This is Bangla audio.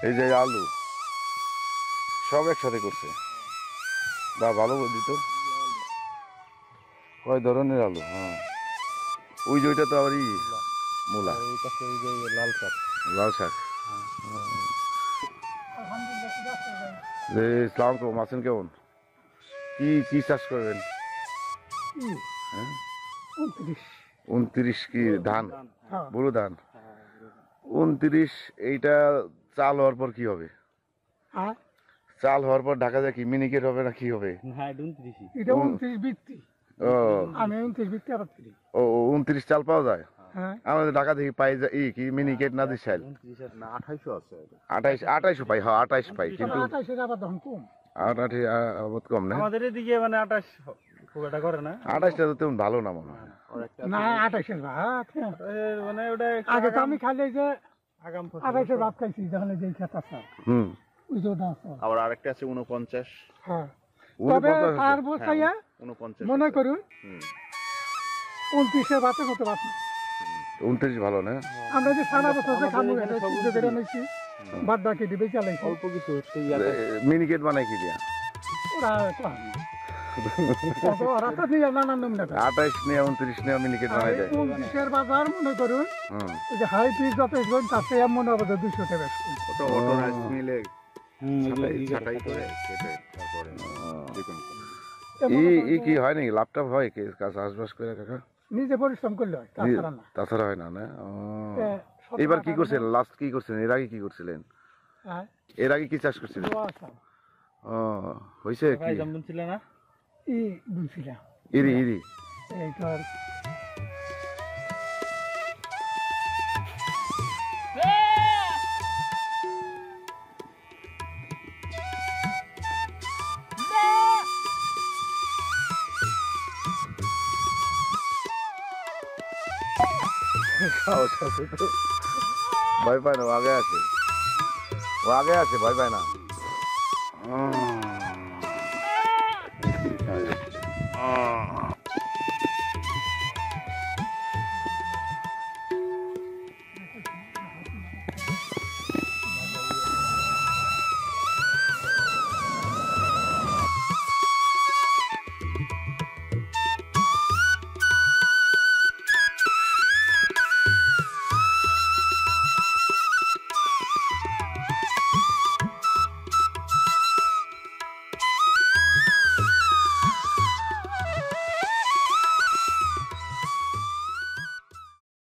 এই যে আলু সব একসাথে করছে। বা ভালো বুদ্ধি তো। কয় ধরনের আলু? হ্যাঁ, ওই যে ওইটা তো আবার মূলা, লাল শাক। লাল শাক। যে ইসলাম কম আছেন কেমন? কি কি চাষ করবেন? হ্যাঁ, 29 কি ধান? বুড়ো ধান 29। এইটা চাল হওয়ার পর কি হবে? চাল হওয়ার পর ঢাকা যায় কি মিনিকেট হবে না কি হবে? এটা 29 বৃত্তি। ও আমি 29 বৃত্তি আবাদ করি। ও 29 চাল পাওয়া যায়। হ্যাঁ, আমাদের ঢাকা থেকে পাই যায় কি মিনিকেট না দিস চাল 2800 আছে। 28 পাই। হ্যাঁ 28 পাই, কিন্তু 28 আবাদ তখন কম। 28 আবাদ কম না। আমাদের এদিকে মানে 28 খুব একটা করে না। 28টা তো তেমন ভালো না মনে হয়। না 28 ভাত। হ্যাঁ। মানে ওটা আগে তো আমি খালি এই যে আগাম 28 ভাত খাইছি যখন এই যে খেত আছে। হুম, ওই যে ওটা আছে। আবার আরেকটা আছে 49। হ্যাঁ, তবে 49 আছে। তার বসাইয়া 49 মনে করুন হুম। 29 ভাতের মতো ভাত না। 29 ভালো না। আমরা যে সারা বছর যে খামু আমাদের এটা এখানে সিদ্ধ করে নিয়েছি, বাদ বাকি দিবে চালাইছি। অল্প কিছু মিনিকেট বানাই কি দিয়া? ওরা কম। ওরা তো নিয়ে নানান নমুনা করে। 28 নিয়ে 29 নিয়ে মিনিকেট বানাই দেয়। 29 বাজার মনে করুন হুম, ওই যে হাই পিস যত ইসবেন তার থেকে মনে হবে 200 টাকা বেশি। ওটা অটো রাইস মিলে ছাটাই করে কেটে তারপরে দেখুন কি হয় নাকি লাভটা হয় কি চাষবাস করে কাকা? নিজে পরিশ্রম করলে হয়, তাছাড়া না। তাছাড়া হয় না না। এ, এবার কি করছিলেন? লাস্ট কি করছিলেন? এর আগে কি করছিলেন? হ্যাঁ, এর আগে কি চাষ করছিলেন? দোয়া আছে। ও হয়েছে কি? জামদুন ছিল না? ই বুঝছিলাম ইরি ইরি এই তোর সাহস আছে তো, ভয় পায় না, ও আগে আছে, ও আগে আছে, ভয় পায় না।